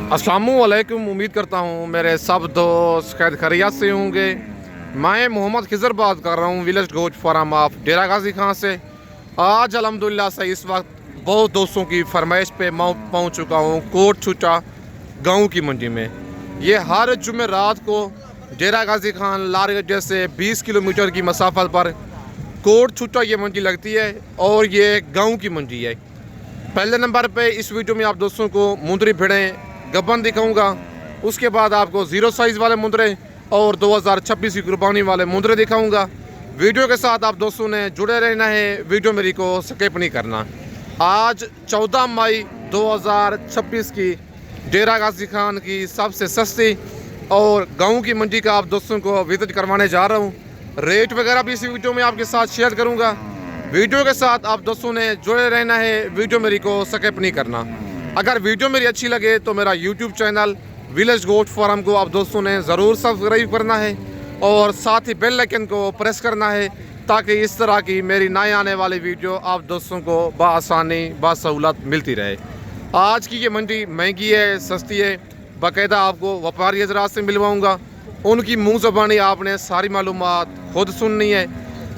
अस्सलामुअलैकुम। उम्मीद करता हूँ मेरे सब दोस्त खैर खैरियत से होंगे। मैं मोहम्मद खिज़र बात कर रहा हूँ विलेज गोट फार्म ऑफ डेरा गाजी खां से। आज अल्हम्दुलिल्लाह से इस वक्त बहुत दोस्तों की फरमाइश पे मैं पहुँच चुका हूँ कोट छुटा गाँव की मंडी में। ये हर जुमे रात को डेरा गाजी खां लारगड्डे से 20 किलोमीटर की मसाफत पर कोट छुटा ये मंडी लगती है और ये गाँव की मंडी है। पहले नंबर पे इस वीडियो में आप दोस्तों को मुंदरी भेड़ें गब्बन दिखाऊंगा। उसके बाद आपको ज़ीरो साइज़ वाले मुंदरे और 2026 की कुर्बानी वाले मुंदरे दिखाऊंगा। वीडियो के साथ आप दोस्तों ने जुड़े रहना है, वीडियो मेरी को स्किप नहीं करना। आज 14 मई 2026 की डेरा गाजी खान की सबसे सस्ती और गाँव की मंडी का आप दोस्तों को विजिट करवाने जा रहा हूँ। रेट वगैरह भी इसी वीडियो में आपके साथ शेयर करूँगा। वीडियो के साथ आप दोस्तों ने जुड़े रहना है, वीडियो मेरी को स्किप नहीं करना। अगर वीडियो मेरी अच्छी लगे तो मेरा YouTube channel village goat farm को आप दोस्तों ने ज़रूर सब्सक्राइब करना है और साथ ही बेल आइकन को प्रेस करना है ताकि इस तरह की मेरी नए आने वाली वीडियो आप दोस्तों को बआसानी बासहूलत मिलती रहे। आज की ये मंडी महंगी है, सस्ती है, बाकायदा आपको व्यापारी हज़रात से मिलवाऊँगा। उनकी मुँह ज़बानी आपने सारी मालूमात खुद सुननी है।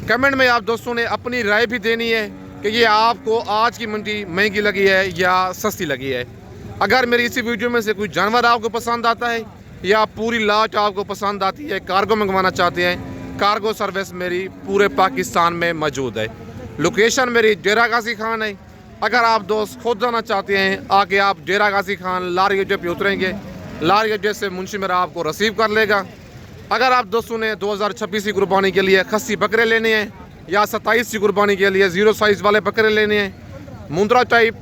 कमेंट में आप दोस्तों ने अपनी राय भी देनी है कि ये आपको आज की मंडी महंगी लगी है या सस्ती लगी है। अगर मेरी इसी वीडियो में से कोई जानवर आपको पसंद आता है या पूरी लाट आपको पसंद आती है, कार्गो मंगवाना चाहते हैं, कार्गो सर्विस मेरी पूरे पाकिस्तान में मौजूद है। लोकेशन मेरी डेरा गाजी खान है। अगर आप दोस्त खुद जाना चाहते हैं आके आप डेरा गाजी खान लारी अड्डे पे उतरेंगे, लारी अड्डे से मुंशी मेरा आपको रिसीव कर लेगा। अगर आप दोस्तों ने 2026 की कुर्बानी के लिए खस्सी बकरे लेने हैं या 27 की कुर्बानी के लिए ज़ीरो साइज़ वाले बकरे लेने हैं, मुंद्रा टाइप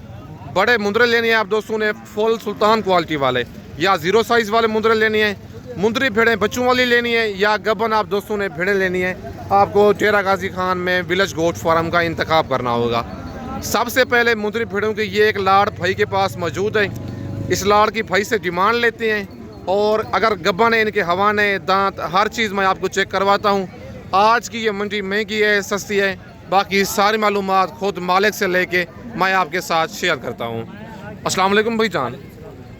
बड़े मुंदरे लेने हैं आप दोस्तों ने फुल सुल्तान क्वालिटी वाले, या ज़ीरो साइज़ वाले मुंदरे लेने हैं, मुंदरी भेड़ें बच्चों वाली लेनी है या गबन आप दोस्तों ने भेड़ें लेनी है, आपको डेरा गाजी खान में विलेज गोट फार्म का इंतखाब करना होगा। सबसे पहले मुंदरी भेड़ों की ये एक लाड़ भाई के पास मौजूद है। इस लाड़ की भाई से डिमांड लेते हैं और अगर गब्बन है, इनके हवाने, दांत, हर चीज़ मैं आपको चेक करवाता हूँ। आज की ये मंडी महंगी है, सस्ती है, बाकी सारी मालूमात खुद मालिक से लेके मैं आपके साथ शेयर करता हूँ। अस्सलाम वालेकुम भाईजान।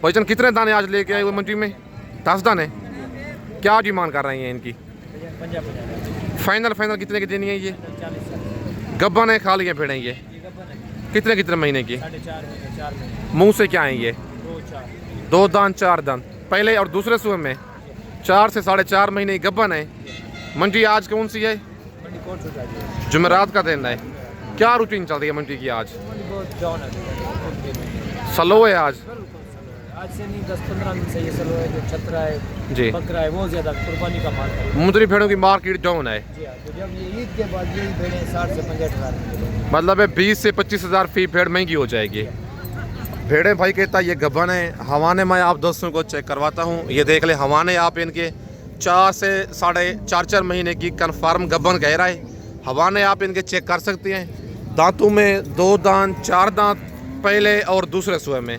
भाईजान कितने दाने आज लेके आए वो मंडी में? 10 दाने। क्या डिमांड कर रही हैं इनकी? फाइनल कितने की देनी है? ये गब्बन है, खा लिए भेड़ें ये कितने कितने महीने की? मुँह से क्या है ये? 2 दांत 4 दांत पहले और दूसरे सुबह में 4 से 4.5 महीने गब्बन है। मंडी आज कौन सी है? जुमेरात का दिन है। क्या रूटीन चल रही है मंडी की आज? स्लो है आज से नहीं 10-15 दिन से ये स्लो है। जो छतरा है जी, बकरा है, वो ज़्यादा कुर्बानी का माल है। मुंदरी भेड़ों की मार्केट डाउन है। तो जब ये ईद के बाद यही भेड़ें 60 से 65 हज़ार, मतलब है 20 से 25 हज़ार फी भेड़ महंगी हो जाएगी। भेड़ें भाई कहता है ये गब्बन है। हवाने मैं आप दोस्तों को चेक करवाता हूँ। ये देख ले हवाने आप इनके 4 से 4.5 महीने की कन्फर्म गब्बन कह रहा है। हवाने आप इनके चेक कर सकते हैं। दांतों में 2 दांत 4 दांत पहले और दूसरे सुबह में,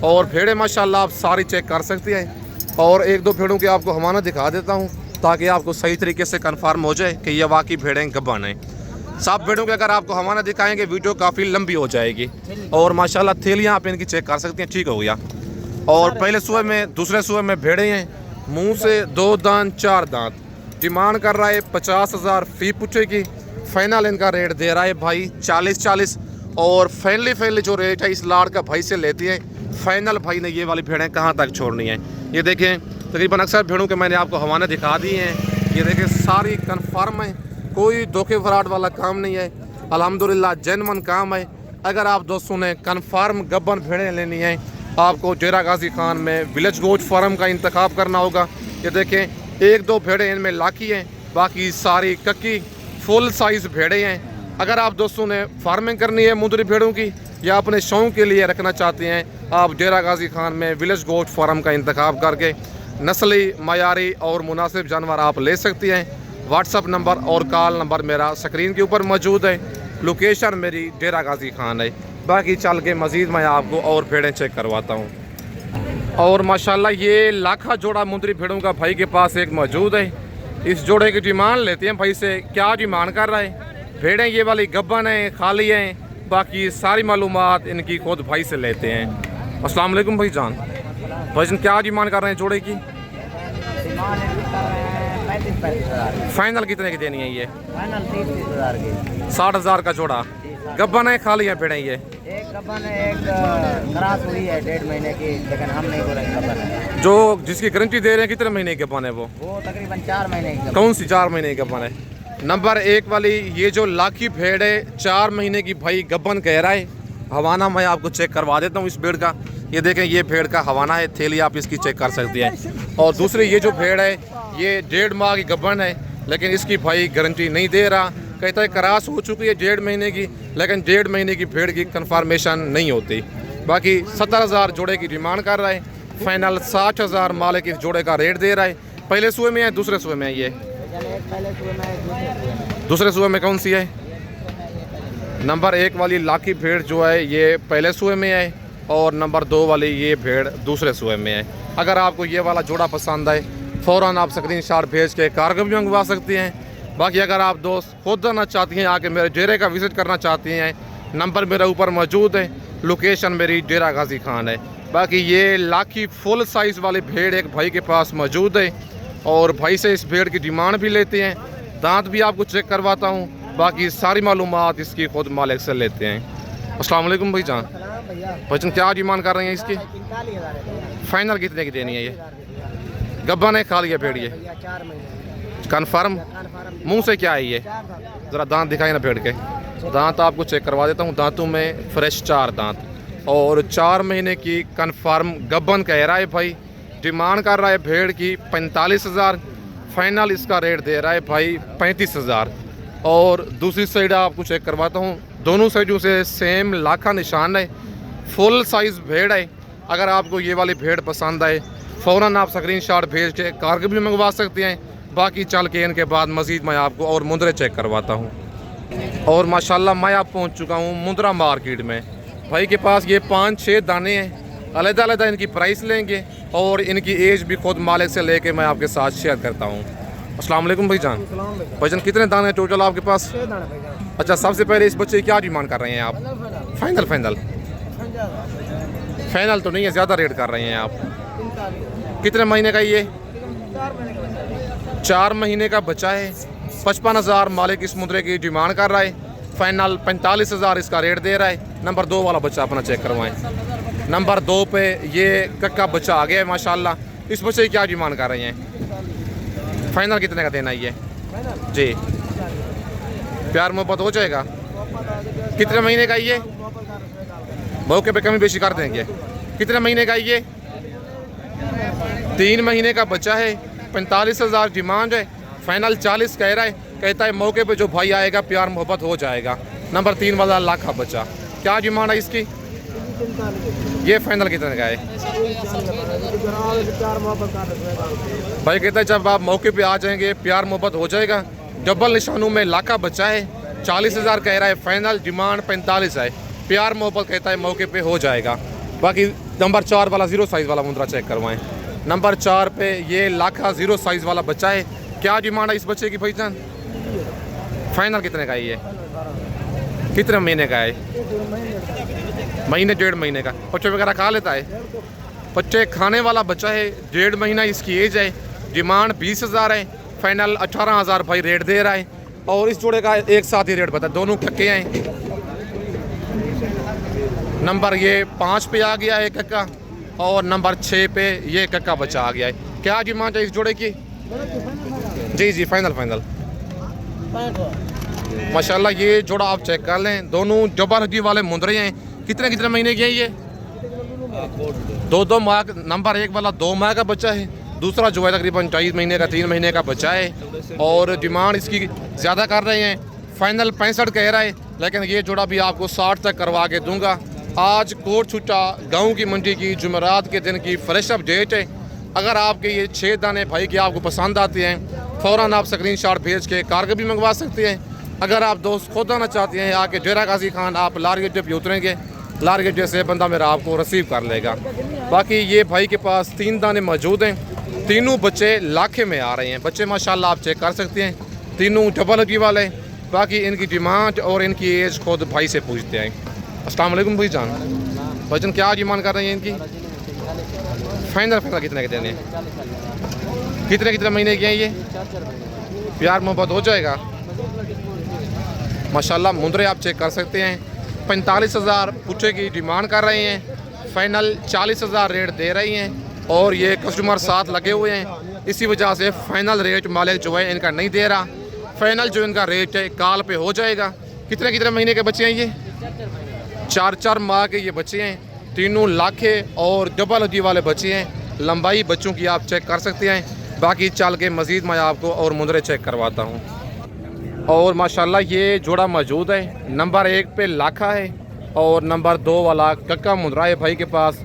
और भेड़ें माशाल्लाह आप सारी चेक कर सकते हैं। और 1-2 भेड़ों के आपको हवाना दिखा देता हूँ ताकि आपको सही तरीके से कंफर्म हो जाए कि ये वाकई भेड़ें गब्बन हैं। सब भेड़ों के अगर आपको हवाना दिखाएंगे वीडियो काफ़ी लंबी हो जाएगी। और माशाल्लाह थैलियाँ आप इनकी चेक कर सकते हैं। ठीक हो गया। और पहले सुबह में दूसरे सुबह में भेड़ें हैं, मुँह से 2 दांत 4 दांत। डिमांड कर रहा है 50 हज़ार फी पूछे की। फाइनल इनका रेट दे रहा है भाई 40। और फाइनली जो रेट है इस लाड़ का भाई से लेती है। फाइनल भाई ने ये वाली भेड़ें कहाँ तक छोड़नी है। ये देखें तकरीबन अक्सर भेड़ों के मैंने आपको हवाने दिखा दिए हैं। ये देखें सारी कन्फर्म है, कोई धोखे फराड वाला काम नहीं है। अल्हम्दुलिल्लाह जेन्युइन काम है। अगर आप दोस्तों ने कन्फर्म गब्बन भेड़ें लेनी है आपको डेरा गाजी खान में विलेज गोट फार्म का इंतखाब करना होगा। ये देखें 1-2 भेड़ें इनमें लाकी हैं, बाकी सारी कक्की फुल साइज़ भेड़ें हैं। अगर आप दोस्तों ने फार्मिंग करनी है मुंदरी भेड़ों की या अपने शौक़ के लिए रखना चाहते हैं, आप डेरा गाजी खान में विलेज गोट फार्म का इंतखाब करके नस्ली, मयारी और मुनासिब जानवर आप ले सकते हैं। व्हाट्सअप नंबर और कॉल नंबर मेरा स्क्रीन के ऊपर मौजूद है। लोकेशन मेरी डेरा गाजी खान है। बाकी चल के मज़ीद मैं आपको और भेड़ें चेक करवाता हूँ। और माशाल्लाह ये लाखा जोड़ा मुंदरी भेड़ों का भाई के पास एक मौजूद है। इस जोड़े की डिमांड लेते हैं भाई से, क्या डिमांड कर रहा है? भेड़ें ये वाली गब्बन है, खाली हैं, बाकी सारी मालूमात इनकी खुद भाई से लेते हैं। अस्सलाम वालेकुम भाईजान। वजन क्या डिमांड कर रहे हैं जोड़े की? डिमांड इनकी कर रहे हैं 35,000। फाइनल कितने की देनी है ये? फाइनल 30,000 की। 60,000 का जोड़ा। गब्बन है खाली है पेड़ ये? एक गबन है, एक क्रॉस हुई है 1.5 महीने की, लेकिन हम नहीं बोल रहे गबन है। जो जिसकी गारंटी दे रहे हैं कितने महीने के गब्बन है वो? तकरीबन 4 महीने की। कौन सी 4 महीने की गब्बन है? नंबर 1 वाली ये जो लाखी भेड़ है 4 महीने की भाई गब्बन कह रहा है। हवाना मैं आपको चेक करवा देता हूँ इस भेड़ का। ये देखें ये भेड़ का हवाना है, थैली आप इसकी चेक कर सकते हैं। और दूसरी ये जो भेड़ है ये 1.5 माह की गब्बन है, लेकिन इसकी भाई गारंटी नहीं दे रहा। कहता है क्रॉस हो चुकी है 1.5 महीने की, लेकिन 1.5 महीने की भेड़ की कंफर्मेशन नहीं होती। बाकी 70,000 जोड़े की डिमांड कर रहा है। फाइनल 60,000 मालिक इस जोड़े का रेट दे रहा है। पहले सूए में है दूसरे सूए में है ये? दूसरे सूए में कौन सी है? नंबर 1 वाली लाखी भेड़ जो है ये पहले सूए में है और नंबर 2 वाली ये भेड़ दूसरे सूए में है। अगर आपको ये वाला जोड़ा पसंद आए फ़ौरन आप स्क्रीनशॉट भेज के कार्गो भी मंगवा सकती हैं। बाकी अगर आप दोस्त खुद आना चाहती हैं, आके मेरे डेरे का विज़िट करना चाहती हैं, नंबर मेरे ऊपर मौजूद है। लोकेशन मेरी डेरा गाजी खान है। बाकी ये लाखी फुल साइज़ वाली भेड़ एक भाई के पास मौजूद है और भाई से इस भेड़ की डिमांड भी लेते हैं। दांत भी आपको चेक करवाता हूँ। बाकी सारी मालूमात इसकी खुद मालिक से लेते हैं। अस्सलाम वालेकुम भाई जान। बच्चन क्या डिमांड कर रहे हैं इसकी? फाइनल कितने की देनी है ये? गब्बन है खाली है भेड़ ये? कन्फर्म? मुंह से क्या है ये? ज़रा दांत दिखाई ना भेड़ के। दांत आपको चेक करवा देता हूँ। दांतों में फ्रेश 4 दांत और 4 महीने की कन्फर्म गब्बन कह रहा है भाई। डिमांड कर रहा है भेड़ की 45,000। फाइनल इसका रेट दे रहा है भाई 35,000। और दूसरी साइड आपको चेक करवाता हूँ। दोनों साइडों से सेम लाखा निशान है। फुल साइज़ भेड़ है। अगर आपको ये वाली भेड़ पसंद आए फ़ौरन आप स्क्रीनशॉट भेज के कार्गो भी मंगवा सकते हैं। बाकी चल के इनके बाद मज़ीद मैं आपको और मुंदरे चेक करवाता हूँ। और माशाल्लाह मैं आप पहुँच चुका हूँ मुंद्रा मार्केट में। भाई के पास ये 5-6 दाने हैं। अलग-अलग इनकी प्राइस लेंगे और इनकी एज भी खुद मालिक से लेके मैं आपके साथ शेयर करता हूँ। अस्सलाम वालेकुम भाई जान। भाईजान कितने दाने हैं टोटल आपके पास? अच्छा, सबसे पहले इस बच्चे की क्या डिमांड कर रहे हैं आप? फाइनल फाइनल तो नहीं है, ज़्यादा रेट कर रहे हैं आप। कितने महीने का ये? 4 महीने का बच्चा है। 55,000 मालिक इस मुद्रे की डिमांड कर रहा है। फाइनल 45,000 इसका रेट दे रहा है। नंबर 2 वाला बच्चा अपना चेक करवाएं। नंबर 2 पे ये कक्का बच्चा आ गया है माशाल्लाह। इस बच्चे की क्या डिमांड कर रहे हैं? फाइनल कितने का देना है ये? जी प्यार मोहब्बत हो जाएगा। कितने महीने का ये? मौके पे कमी बेशी कर देंगे। कितने महीने का ये? 3 महीने का बच्चा है। 45,000 डिमांड है। फाइनल 40 कह रहा है। कहता है मौके पे जो भाई आएगा प्यार मोहब्बत हो जाएगा। नंबर 3 वाला लाखा बच्चा क्या डिमांड है इसकी? ये फाइनल कितने का है? भाई कहता है जब आप मौके पे आ जाएंगे प्यार मोहब्बत हो जाएगा। डबल निशानों में लाखा बच्चा है। 40,000 कह रहा है। फाइनल डिमांड 45 है। प्यार मोहब्बत कहता है मौके पे हो जाएगा। बाकी नंबर 4 वाला 0 साइज़ वाला मुंद्रा चेक करवाएं। नंबर 4 पे ये लाखा 0 साइज़ वाला बच्चा है। क्या डिमांड है इस बच्चे की भाईजान? फाइनल कितने का है ये? कितने महीने का है? महीने 1.5 महीने का। बच्चे वगैरह खा लेता है? बच्चे खाने वाला बच्चा है। 1.5 महीना इसकी एज है। डिमांड 20,000 है। फाइनल 18,000 भाई रेट दे रहा है। और इस जोड़े का एक साथ ही रेट बता, दोनों कक्के हैं। नंबर ये 5 पे आ गया है कक्का और नंबर 6 पे ये कक्का बच्चा आ गया है। क्या डिमांड है इस जोड़े की? जी फाइनल माशाल्लाह ये जोड़ा आप चेक कर लें। दोनों डबल हड्डी वाले मुंदरे हैं। कितने महीने के हैं ये? 2 माह। नंबर 1 वाला 2 माह का बच्चा है। दूसरा जो है तकरीबन 2.5 महीने का 3 महीने का बच्चा है। और डिमांड इसकी ज़्यादा कर रहे हैं। फाइनल 65 कह रहा है, लेकिन ये जोड़ा भी आपको 60 तक करवा के दूंगा। आज कोट छुट्टा गाँव की मंडी की जुमेरात के दिन की फ्रेश अपडेट है। अगर आपके ये 6 दाने भाई के आपको पसंद आते हैं फ़ौरन आप स्क्रीनशॉट भेज के कार्गो भी मंगवा सकते हैं। अगर आप दोस्त खुद आना चाहते हैं आके डेरा गाजी खान आप लार गेट पे उतरेंगे। लार गेट से बंदा मेरा आपको रिसीव कर लेगा। बाकी ये भाई के पास 3 दाने मौजूद हैं। तीनों बच्चे लाखे में आ रहे हैं। बच्चे माशाल्लाह आप चेक कर सकते हैं। तीनों डबल हड्डी वाले। बाकी इनकी डिमांड और इनकी एज खुद भाई से पूछते हैं। अस्सलाम वालेकुम भाई जान। भाईजान क्या डिमांड कर रहे हैं इनकी? फाइनल फाइनल कितने के देने हैं? 40 कितने कितने महीने के हैं ये? 4 महीने। प्यार मोहब्बत हो जाएगा माशाल्लाह। मुंदरे आप चेक कर सकते हैं। 45,000 पूछे की डिमांड कर रहे हैं, फाइनल 40,000 रेट दे रही हैं और ये कस्टमर साथ लगे हुए हैं। इसी वजह से फाइनल रेट मालिक जो है इनका नहीं दे रहा। फाइनल जो इनका रेट है कॉल पे हो जाएगा। कितने कितने महीने के बच्चे हैं ये? 4 माह के ये बच्चे हैं। तीनों लाखे और डबल हड्डी वाले बच्चे हैं। लंबाई बच्चों की आप चेक कर सकते हैं। बाकी चल के मज़ीद मैं आपको और मुंदरे चेक करवाता हूँ। और माशाल्लाह ये जोड़ा मौजूद है। नंबर 1 पे लाखा है और नंबर 2 वाला कक्का मुंदरा है भाई के पास।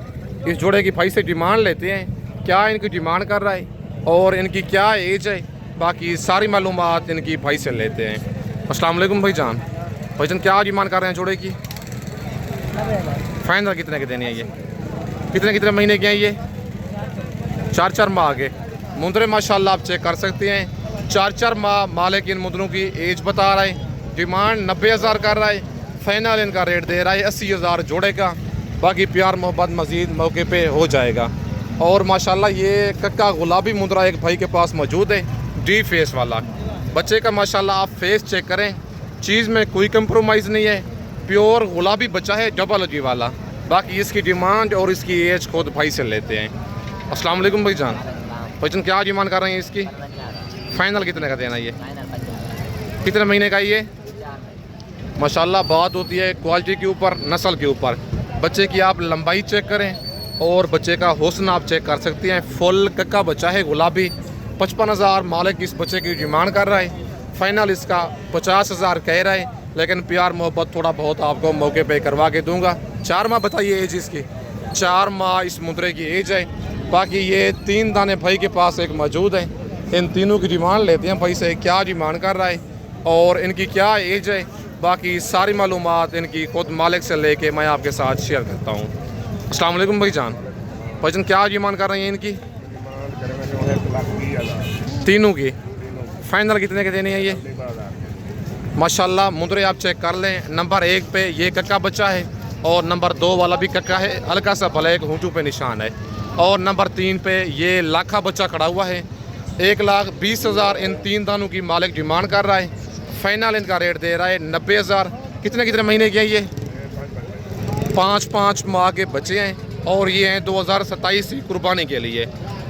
इस जोड़े की भाई से डिमांड लेते हैं, क्या इनकी डिमांड कर रहा है और इनकी क्या एज है, बाकी सारी मालूमात इनकी भाई से लेते हैं। अस्सलाम वालेकुम भाईजान। भाईजान क्या डिमांड कर रहे हैं जोड़े की? फाइनल कितने के देने हैं ये? कितने कितने महीने के हैं ये? 4 माह के मुंदरे माशाल्लाह आप चेक कर सकते हैं। 4 माह मालिक इन मुंदरों की एज बता रहा है। डिमांड 90,000 कर रहा है। फाइनल इनका रेट दे रहा है 80,000 जोड़े का। बाकी प्यार मोहब्बत मज़ीद मौके पे हो जाएगा। और माशाल्लाह ये कक्का गुलाबी मुंदरा एक भाई के पास मौजूद है, डी फेस वाला। बच्चे का माशाल्लाह आप फेस चेक करें, चीज़ में कोई कंप्रोमाइज़ नहीं है। प्योर गुलाबी बच्चा है, डबल हड्डी वाला। बाकी इसकी डिमांड और इसकी एज खुद भाई से लेते हैं। अस्सलाम वालेकुम भाईजान। भाईजान क्या डिमांड कर रहे हैं इसकी? फाइनल कितने का देना ये? कितने महीने का ये? माशाल्लाह बात होती है क्वालिटी के ऊपर, नस्ल के ऊपर। बच्चे की आप लंबाई चेक करें और बच्चे का हुस्न आप चेक कर सकते हैं। फुल कक्का बच्चा है गुलाबी। 55,000 मालिक इस बच्चे की डिमांड कर रहा है। फाइनल इसका 50,000 कह रहा है, लेकिन प्यार मोहब्बत थोड़ा बहुत आपको मौके पे करवा के दूंगा। 4 माह बताइए एज इसकी? 4 माह इस मुंदरे की एज है। बाकी ये 3 दाने भाई के पास एक मौजूद है। इन तीनों की डिमांड लेते हैं भाई से, क्या डिमांड कर रहा है और इनकी क्या एज है। बाकी सारी मालूमात इनकी खुद मालिक से लेके मैं आपके साथ शेयर करता हूँ। अस्सलाम वालेकुम भाईजान। भाईजान क्या डिमांड कर रहे हैं इनकी? तीनों की फाइनल कितने के देने हैं ये? माशाल्लाह मुंदरे आप चेक कर लें। नंबर 1 पे ये कक्का बच्चा है और नंबर 2 वाला भी कक्का है, हल्का सा ब्लैक होंठों पे निशान है। और नंबर 3 पे ये लाखा बच्चा खड़ा हुआ है। 1,20,000 इन 3 दानों की मालिक डिमांड कर रहा है। फाइनल इनका रेट दे रहा है 90,000। कितने कितने महीने के हैं ये? 5 माह के बच्चे हैं और ये हैं 2027 की कुर्बानी के लिए।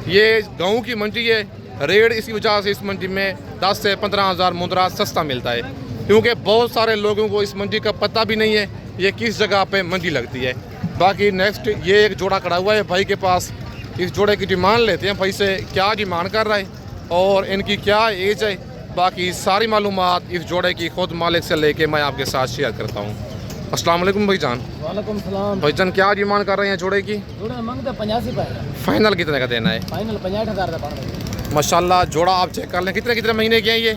ये गाँव की मंडी है। रेट इसी वजह से इस मंडी में 10 से 15,000 मुंदरा सस्ता मिलता है, क्योंकि बहुत सारे लोगों को इस मंडी का पता भी नहीं है ये किस जगह पे मंडी लगती है। बाकी नेक्स्ट ये एक जोड़ा खड़ा हुआ है भाई के पास। इस जोड़े की डिमांड लेते हैं भाई से, क्या डिमांड कर रहा है और इनकी क्या एज है। बाकी सारी मालूमात इस जोड़े की खुद मालिक से लेके मैं आपके साथ शेयर करता हूँ। अस्सलाम वालेकुम भाईजान। वालेकुम सलाम। भाईजान क्या डिमांड कर रहे हैं जोड़े की? जोड़ा मांगते 85 पे। फाइनल कितने का देना है? फाइनल 65,000 का पड़। माशाल्लाह जोड़ा आप चेक कर लें। कितने कितने महीने के हैं ये?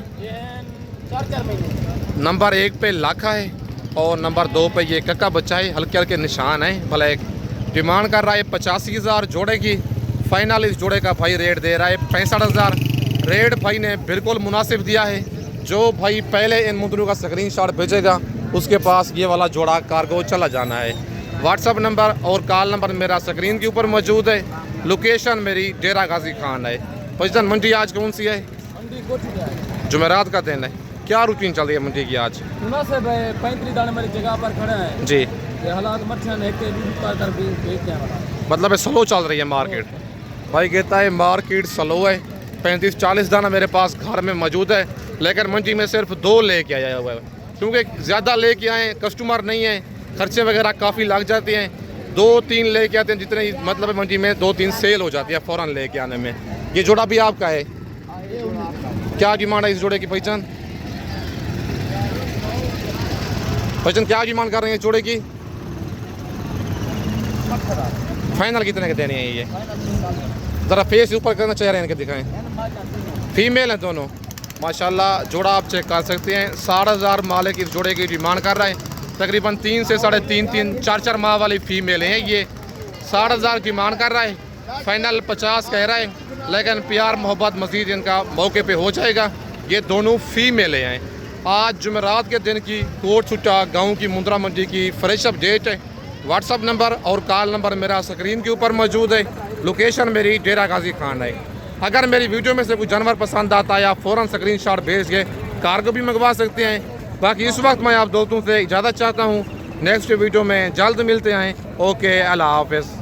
4 महीने। नंबर 1 पे लाखा है और नंबर 2 पे ये कक्का बच्चा है, हल्के हल्के निशान है ब्लैक। डिमांड कर रहा है 85,000 जोड़े की। फाइनल इस जोड़े का भाई रेट दे रहा है 65,000। रेट भाई ने बिल्कुल मुनासिब दिया है। जो भाई पहले इन मुंदरों का स्क्रीनशॉट भेजेगा उसके पास ये वाला जोड़ा कार्गो चला जाना है। व्हाट्सअप नंबर और कॉल नंबर मेरा स्क्रीन के ऊपर मौजूद है। लोकेशन मेरी डेरा गाजी खान है। भाईजान मंडी आज कौन सी है? मंडी कोठी है। जुमेरात का दिन है। क्या रूटीन चल रही है मंडी की आज? मुनासिब है। 35 दाने मेरी जगह पर खड़े हैं जी। ये हालात मच्छर है कि कर भी बेचते हैं। मतलब स्लो चल रही है मार्केट। भाई कहता है मार्केट स्लो है। 35-40 दाना मेरे पास घर में मौजूद है, लेकिन मंडी में सिर्फ 2 लेके आया हुआ है, क्योंकि ज़्यादा लेके आए कस्टमर नहीं है, खर्चे वगैरह काफ़ी लग जाते हैं। 2-3 लेके आते हैं, जितने मतलब मंडी में 2-3 सेल हो जाती है फ़ौरन लेके आने में। ये जोड़ा भी आपका है? क्या डिमांड है इस जोड़े की भाईजान? भाईजान क्या डिमांड कर रहे हैं जोड़े की? फाइनल कितने के देने हैं ये? ज़रा फेस ऊपर करना चाह रहे हैं, इनके दिखाएं। फीमेल हैं दोनों माशाल्लाह। जोड़ा आप चेक कर सकते हैं। 60,000 मालिक इस जोड़े की डिमांड कर रहा है। तकरीबन 3 से 3.5 4 माह वाली फीमेल हैं ये। 60,000 डिमांड कर रहा है। फाइनल 50 कह रहा है, लेकिन प्यार मोहब्बत मज़ीद इनका मौके पे हो जाएगा। ये दोनों फीमेलें हैं। आज जुमेरात के दिन की कोट छुट्टा गाँव की मुंदरा मंडी की फ्रेश अपडेट है। व्हाट्सअप नंबर और कॉल नंबर मेरा स्क्रीन के ऊपर मौजूद है। लोकेशन मेरी डेरा गाजी खान है। अगर मेरी वीडियो में से कोई जानवर पसंद आता है आप फ़ौरन स्क्रीनशॉट भेज के कार्गो भी मंगवा सकते हैं। बाकी इस वक्त मैं आप दोस्तों से इजाज़त चाहता हूँ, नेक्स्ट वीडियो में जल्द मिलते हैं। ओके, अल्लाह हाफ़िज़।